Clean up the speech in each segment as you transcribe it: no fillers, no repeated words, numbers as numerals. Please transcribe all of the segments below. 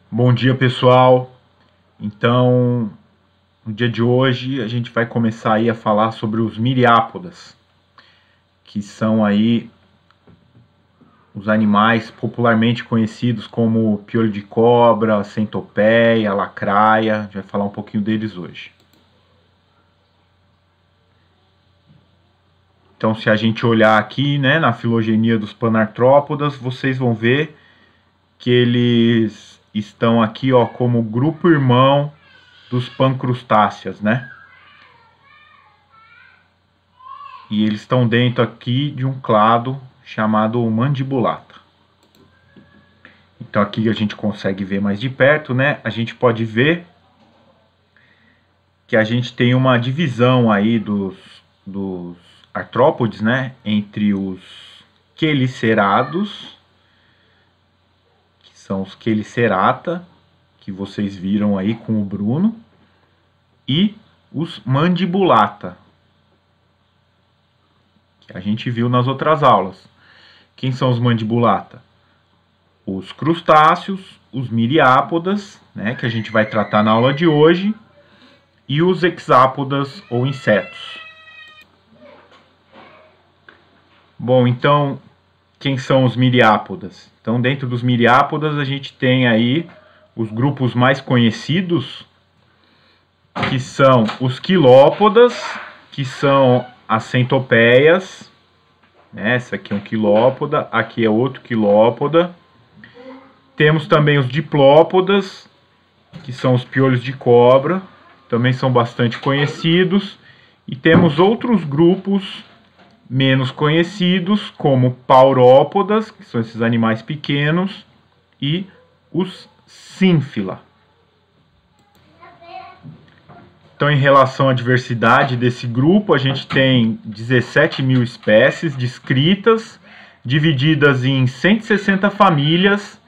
Bom dia, pessoal. Então, no dia de hoje a gente vai começar aí a falar sobre os miriápodas, que são aí os animais popularmente conhecidos como piolho de cobra, centopeia, lacraia. A gente vai falar um pouquinho deles hoje. Então, se a gente olhar aqui, né, na filogenia dos panartrópodas, vocês vão ver que eles estão aqui, ó, como grupo irmão dos pancrustáceas, né? E eles estão dentro aqui de um clado chamado mandibulata. Então aqui a gente consegue ver mais de perto, né? A gente pode ver que a gente tem uma divisão aí dos artrópodes, né? Entre os quelicerados, que são os quelicerata, que vocês viram aí com o Bruno, e os mandibulata, que a gente viu nas outras aulas. Quem são os mandibulata? Os crustáceos, os miriápodas, né, que a gente vai tratar na aula de hoje, e os hexápodas ou insetos. Bom, então, quem são os miriápodas? Então, dentro dos miriápodas, a gente tem aí os grupos mais conhecidos, que são os quilópodas, que são as centopeias, né? Esse aqui é um quilópoda, aqui é outro quilópoda. Temos também os diplópodas, que são os piolhos de cobra, também são bastante conhecidos. E temos outros grupos menos conhecidos, como paurópodas, que são esses animais pequenos, e os sínfila. Então, em relação à diversidade desse grupo, a gente tem 17 mil espécies descritas, divididas em 160 famílias,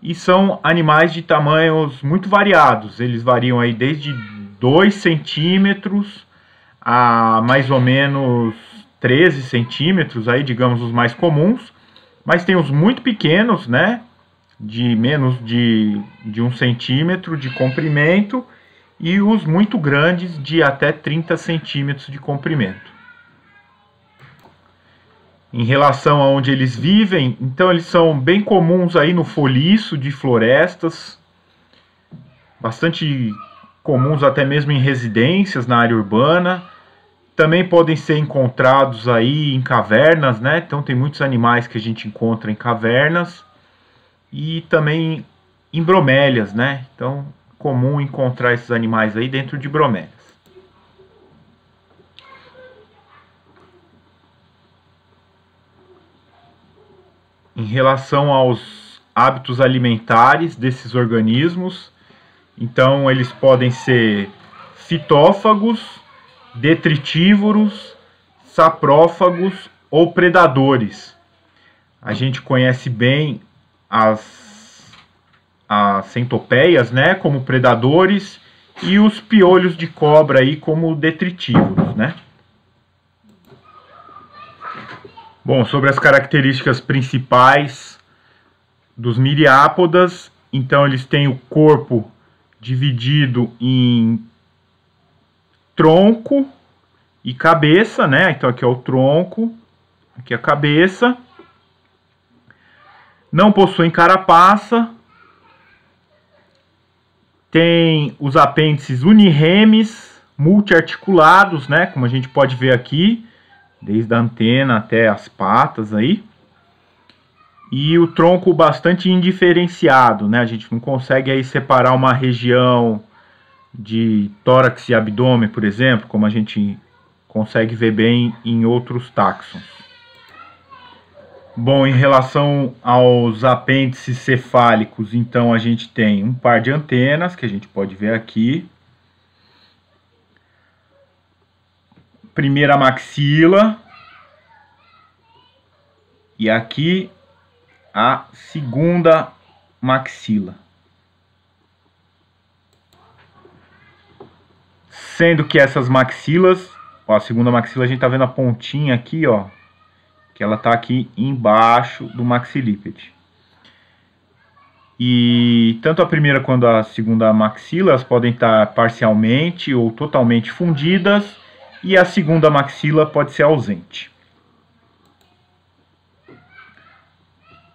e são animais de tamanhos muito variados. Eles variam aí desde 2 centímetros a mais ou menos 13 centímetros, aí, digamos, os mais comuns. Mas tem os muito pequenos, né, de menos de 1 centímetro de comprimento, e os muito grandes de até 30 centímetros de comprimento. Em relação a onde eles vivem, então eles são bem comuns aí no foliço de florestas, bastante comuns até mesmo em residências na área urbana. Também podem ser encontrados aí em cavernas, né? Então tem muitos animais que a gente encontra em cavernas e também em bromélias, né? Então comum encontrar esses animais aí dentro de bromélias. Em relação aos hábitos alimentares desses organismos, então eles podem ser fitófagos, detritívoros, saprófagos ou predadores. A gente conhece bem as centopeias, né, como predadores, e os piolhos de cobra aí como detritívoros, né? Bom, sobre as características principais dos miriápodas, então eles têm o corpo dividido em tronco e cabeça, né? Então aqui é o tronco, aqui é a cabeça. Não possuem carapaça. Tem os apêndices unirremes, multiarticulados, né? Como a gente pode ver aqui, desde a antena até as patas aí. E o tronco bastante indiferenciado, né? A gente não consegue aí separar uma região de tórax e abdômen, por exemplo, como a gente consegue ver bem em outros táxons. Bom, em relação aos apêndices cefálicos, então a gente tem um par de antenas, que a gente pode ver aqui. Primeira maxila. E aqui a segunda maxila. Sendo que essas maxilas, ó, a segunda maxila a gente tá vendo a pontinha aqui, ó, que ela tá aqui embaixo do maxilípede. E tanto a primeira quanto a segunda maxila elas podem estar parcialmente ou totalmente fundidas, e a segunda maxila pode ser ausente.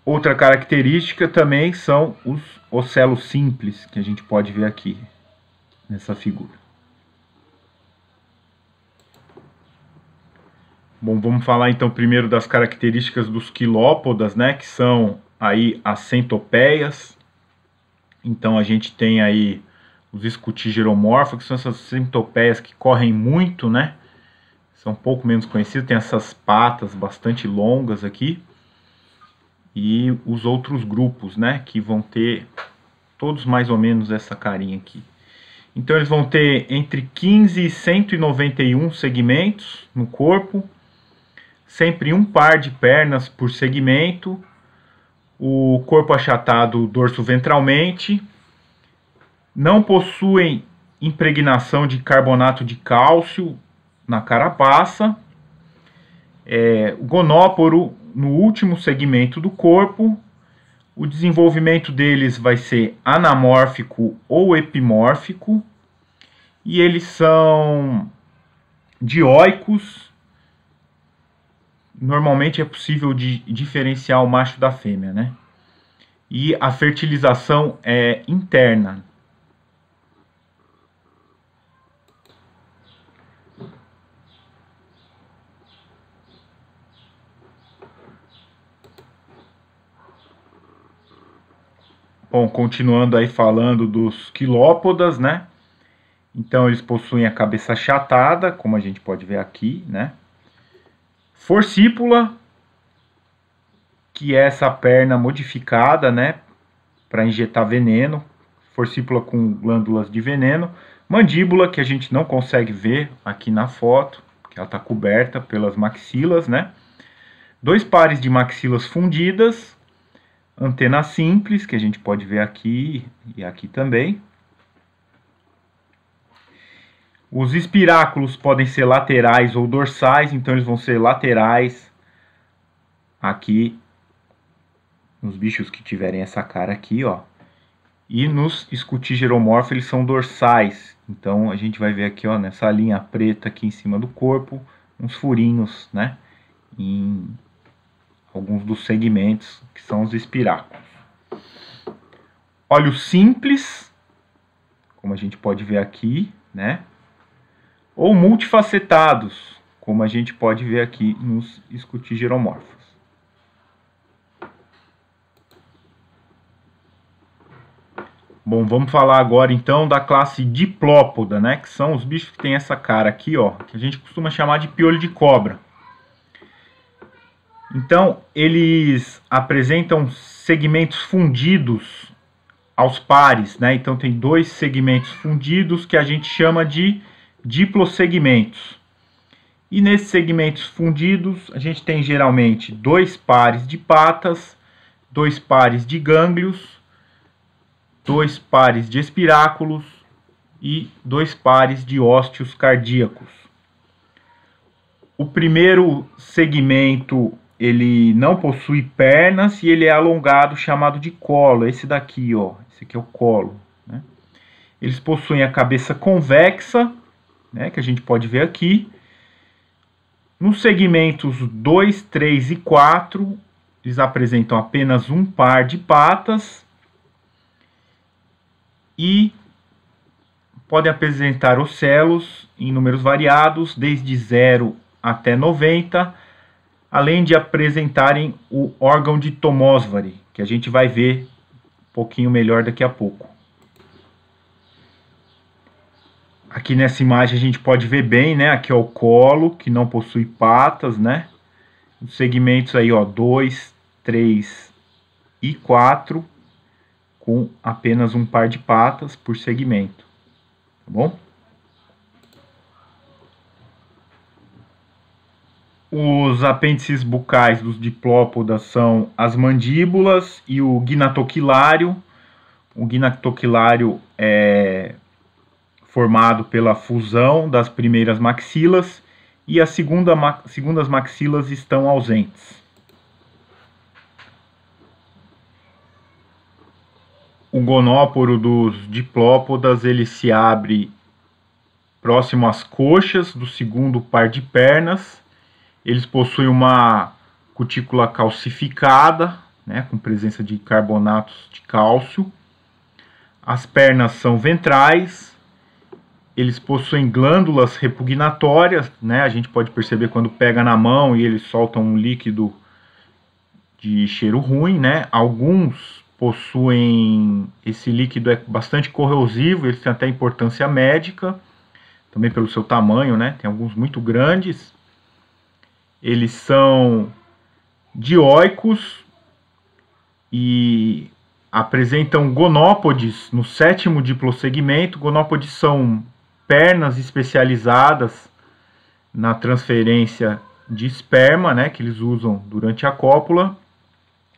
Outra característica também são os ocelos simples, que a gente pode ver aqui nessa figura. Bom, vamos falar então primeiro das características dos quilópodas, né, que são aí as centopeias. Então a gente tem aí os escutigeromorfos, que são essas centopeias que correm muito, né? São um pouco menos conhecidos, tem essas patas bastante longas aqui. E os outros grupos, né, que vão ter todos mais ou menos essa carinha aqui. Então eles vão ter entre 15 e 191 segmentos no corpo, sempre um par de pernas por segmento, o corpo achatado dorso-ventralmente, não possuem impregnação de carbonato de cálcio na carapaça, o gonóporo no último segmento do corpo. O desenvolvimento deles vai ser anamórfico ou epimórfico, e eles são dioicos. Normalmente é possível de diferenciar o macho da fêmea, né? E a fertilização é interna. Bom, continuando aí falando dos quilópodas, né? Então eles possuem a cabeça achatada, como a gente pode ver aqui, né? Forcípula, que é essa perna modificada, né, para injetar veneno. Forcípula com glândulas de veneno. Mandíbula, que a gente não consegue ver aqui na foto, que ela está coberta pelas maxilas, né? 2 pares de maxilas fundidas. Antena simples, que a gente pode ver aqui e aqui também. Os espiráculos podem ser laterais ou dorsais, então eles vão ser laterais aqui nos bichos que tiverem essa cara aqui, ó. E nos escutigeromorfos eles são dorsais, então a gente vai ver aqui, ó, nessa linha preta aqui em cima do corpo, uns furinhos, né, em alguns dos segmentos que são os espiráculos. Olhos simples, como a gente pode ver aqui, né? Ou multifacetados, como a gente pode ver aqui nos escutigeromorfos. Bom, vamos falar agora então da classe diplópoda, né? Que são os bichos que tem essa cara aqui, ó, que a gente costuma chamar de piolho de cobra. Então, eles apresentam segmentos fundidos aos pares, né? Então tem 2 segmentos fundidos que a gente chama de diplosegmentos. E nesses segmentos fundidos, a gente tem geralmente 2 pares de patas, 2 pares de gânglios, 2 pares de espiráculos e 2 pares de ósteos cardíacos. O primeiro segmento, ele não possui pernas e ele é alongado, chamado de colo. Esse daqui, ó, esse aqui é o colo, né? Eles possuem a cabeça convexa, né, que a gente pode ver aqui. Nos segmentos 2, 3 e 4, eles apresentam apenas um par de patas e podem apresentar ocelos em números variados, desde 0 até 90, além de apresentarem o órgão de Tomósvari, que a gente vai ver um pouquinho melhor daqui a pouco. Aqui nessa imagem a gente pode ver bem, né? Aqui é o colo, que não possui patas, né? Os segmentos aí, ó, 2, 3 e 4, com apenas um par de patas por segmento, tá bom? Os apêndices bucais dos diplópodas são as mandíbulas e o gnatoquilário. O gnatoquilário é formado pela fusão das primeiras maxilas e as segundas maxilas estão ausentes. O gonóporo dos diplópodas ele se abre próximo às coxas do segundo par de pernas. Eles possuem uma cutícula calcificada, né, com presença de carbonatos de cálcio. As pernas são ventrais. Eles possuem glândulas repugnatórias, né? A gente pode perceber quando pega na mão e eles soltam um líquido de cheiro ruim, né? Alguns possuem, esse líquido é bastante corrosivo, eles têm até importância médica, também pelo seu tamanho, né? Tem alguns muito grandes. Eles são dioicos e apresentam gonópodes no sétimo diplosegmento. Gonópodes são pernas especializadas na transferência de esperma, né, que eles usam durante a cópula,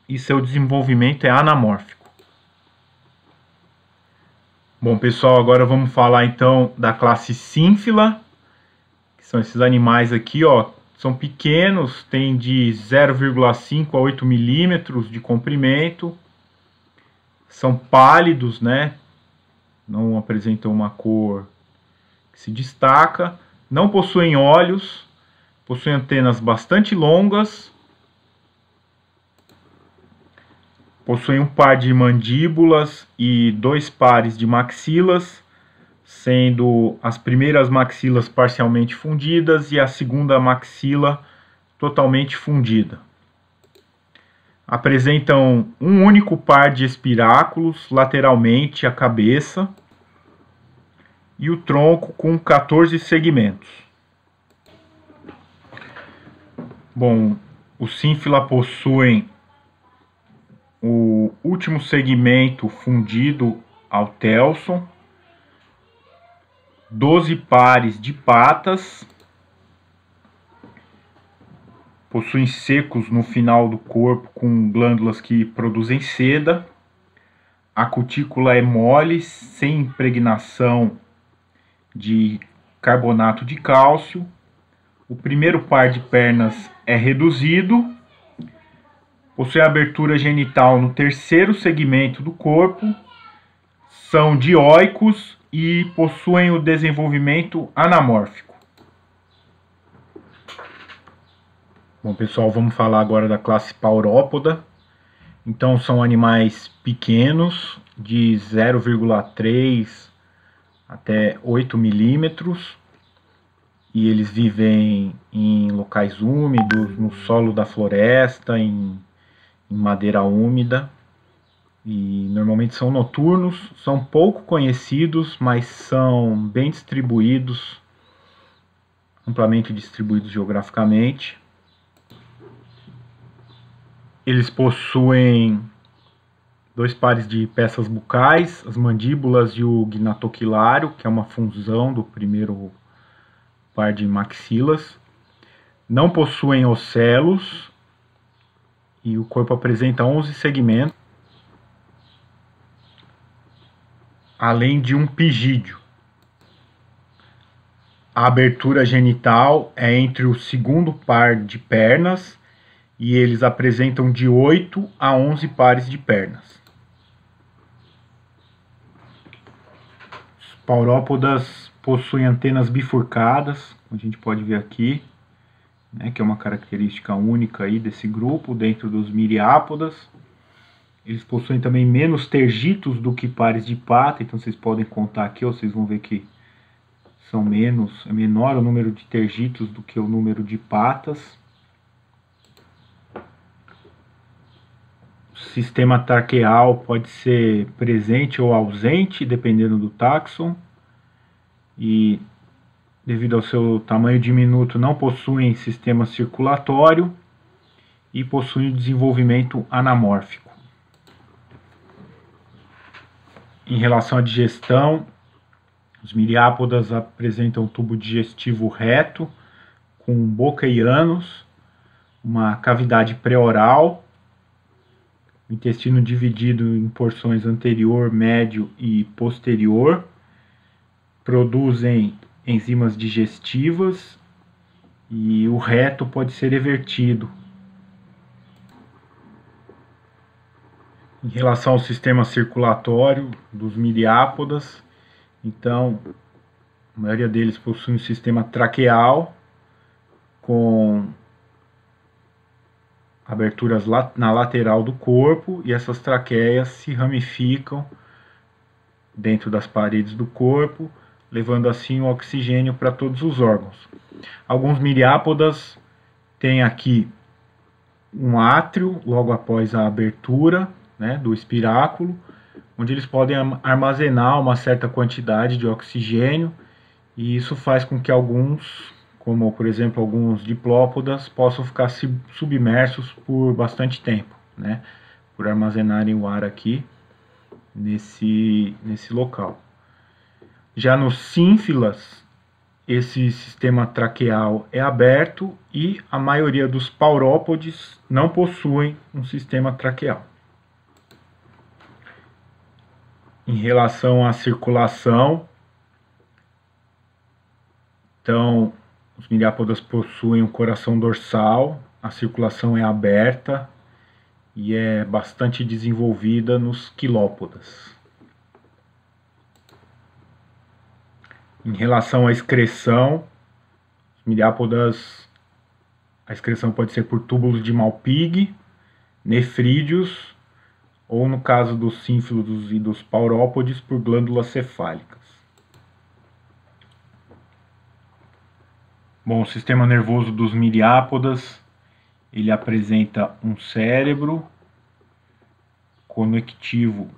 e seu desenvolvimento é anamórfico. Bom, pessoal, agora vamos falar então da classe Sínfila, que são esses animais aqui, ó, são pequenos, têm de 0,5 a 8 milímetros de comprimento, são pálidos, né, não apresentam uma cor que se destaca, não possuem olhos, possuem antenas bastante longas, possuem um par de mandíbulas e 2 pares de maxilas, sendo as primeiras maxilas parcialmente fundidas e a segunda maxila totalmente fundida. Apresentam um único par de espiráculos lateralmente à cabeça e o tronco com 14 segmentos. Bom, os Sínfila possuem o último segmento fundido ao telson, 12 pares de patas, possuem secos no final do corpo com glândulas que produzem seda, a cutícula é mole, sem impregnação de carbonato de cálcio. O primeiro par de pernas é reduzido, possui abertura genital no terceiro segmento do corpo, são dioicos e possuem o desenvolvimento anamórfico. Bom, pessoal, vamos falar agora da classe Paurópoda. Então, são animais pequenos, de 0,3 até 8 milímetros, e eles vivem em locais úmidos, no solo da floresta, em madeira úmida, e normalmente são noturnos, são pouco conhecidos, mas são bem distribuídos, amplamente distribuídos geograficamente. Eles possuem 2 pares de peças bucais, as mandíbulas e o gnatoquilário, que é uma fusão do primeiro par de maxilas. Não possuem ocelos e o corpo apresenta 11 segmentos, além de um pigídeo. A abertura genital é entre o segundo par de pernas e eles apresentam de 8 a 11 pares de pernas. Os paurópodas possuem antenas bifurcadas, como a gente pode ver aqui, né, que é uma característica única aí desse grupo dentro dos miriápodas. Eles possuem também menos tergitos do que pares de pata, então vocês podem contar aqui, ó, vocês vão ver que são é menor o número de tergitos do que o número de patas. O sistema traqueal pode ser presente ou ausente, dependendo do táxon, e devido ao seu tamanho diminuto não possuem sistema circulatório e possuem desenvolvimento anamórfico. Em relação à digestão, os miriápodas apresentam um tubo digestivo reto, com boca e ânus, uma cavidade pré-oral, o intestino dividido em porções anterior, médio e posterior, produzem enzimas digestivas e o reto pode ser evertido. Em relação ao sistema circulatório dos miriápodas, então, a maioria deles possui um sistema traqueal com aberturas na lateral do corpo, e essas traqueias se ramificam dentro das paredes do corpo, levando assim o oxigênio para todos os órgãos. Alguns miriápodas têm aqui um átrio logo após a abertura, né, do espiráculo, onde eles podem armazenar uma certa quantidade de oxigênio, e isso faz com que alguns, como por exemplo alguns diplópodas, possam ficar submersos por bastante tempo, né, por armazenarem o ar aqui nesse local. Já nos sínfilas, esse sistema traqueal é aberto e a maioria dos paurópodes não possuem um sistema traqueal. Em relação à circulação, então, os miriápodas possuem um coração dorsal, a circulação é aberta e é bastante desenvolvida nos quilópodas. Em relação à excreção, os miriápodas, a excreção pode ser por túbulos de Malpighi, nefrídeos, ou no caso dos sínfilos e dos paurópodes, por glândulas cefálicas. Bom, o sistema nervoso dos miriápodas, ele apresenta um cérebro conectivo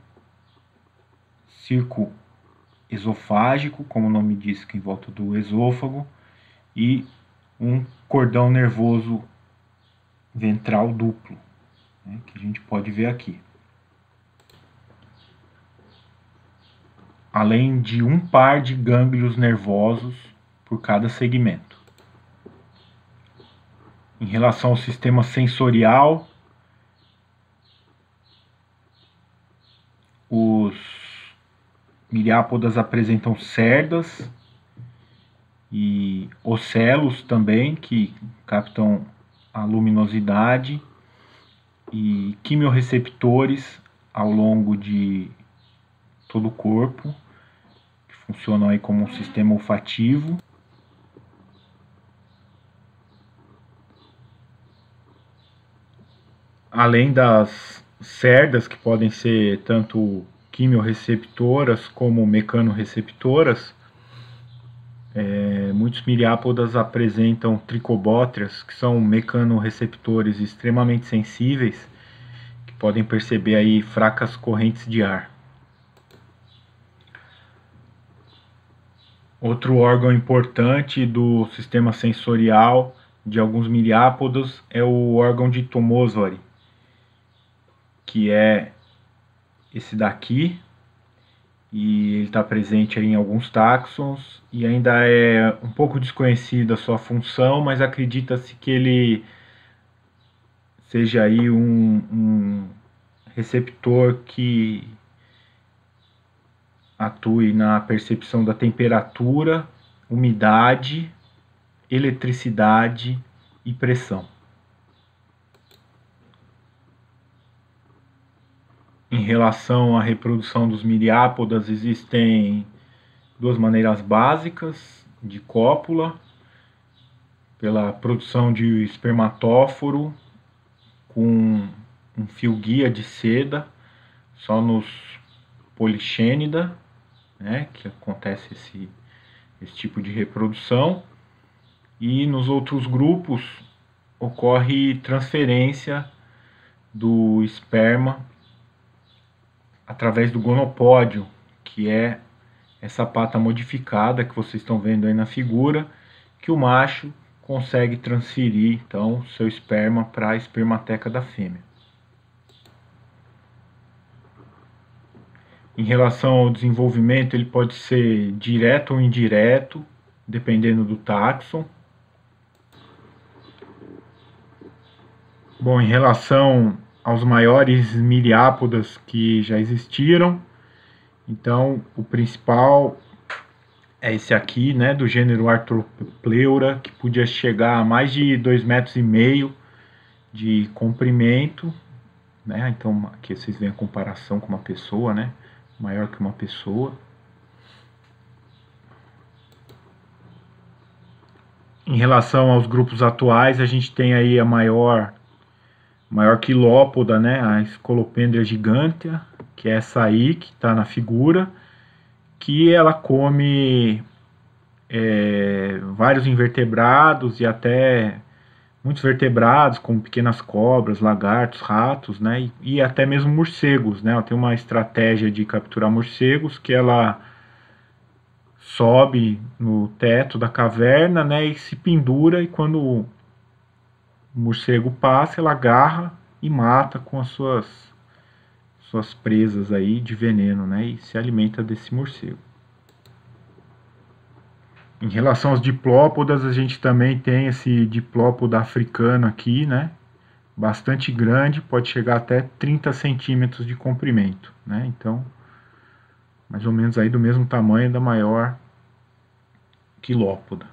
circoesofágico, como o nome diz, que em volta do esôfago, e um cordão nervoso ventral duplo, né, que a gente pode ver aqui. Além de um par de gânglios nervosos por cada segmento. Em relação ao sistema sensorial, os miriápodas apresentam cerdas e ocelos também, que captam a luminosidade, e quimiorreceptores ao longo de todo o corpo, que funcionam aí como um sistema olfativo. Além das cerdas, que podem ser tanto quimiorreceptoras como mecanorreceptoras, muitos miriápodas apresentam tricobótrias, que são mecanorreceptores extremamente sensíveis, que podem perceber aí fracas correntes de ar. Outro órgão importante do sistema sensorial de alguns miriápodos é o órgão de Tomosori, que é esse daqui, e ele está presente aí em alguns táxons, e ainda é um pouco desconhecida a sua função, mas acredita-se que ele seja aí um receptor que atue na percepção da temperatura, umidade, eletricidade e pressão. Em relação à reprodução dos miriápodas, existem duas maneiras básicas de cópula: pela produção de espermatóforo com um fio guia de seda, só nos polixênida, né, que acontece esse tipo de reprodução, e nos outros grupos ocorre transferência do esperma através do gonopódio, que é essa pata modificada que vocês estão vendo aí na figura, que o macho consegue transferir então seu esperma para a espermateca da fêmea. Em relação ao desenvolvimento, ele pode ser direto ou indireto, dependendo do táxon. Bom, em relação aos maiores miriápodas que já existiram, então o principal é esse aqui, né, do gênero Arthropleura, que podia chegar a mais de 2,5 metros de comprimento, né? Então aqui vocês veem a comparação com uma pessoa, né? Maior que uma pessoa. Em relação aos grupos atuais, a gente tem aí a maior quilópoda, né? A Scolopendra gigantea, que é essa aí que está na figura, que ela come vários invertebrados e até muitos vertebrados, como pequenas cobras, lagartos, ratos, né? E até mesmo morcegos, né? Ela tem uma estratégia de capturar morcegos que ela sobe no teto da caverna, né? E se pendura, e quando o morcego passa, ela agarra e mata com as suas presas aí de veneno, né? E se alimenta desse morcego. Em relação aos diplópodas, a gente também tem esse diplópoda africano aqui, né? Bastante grande, pode chegar até 30 centímetros de comprimento, né? Então, mais ou menos aí do mesmo tamanho da maior quilópoda.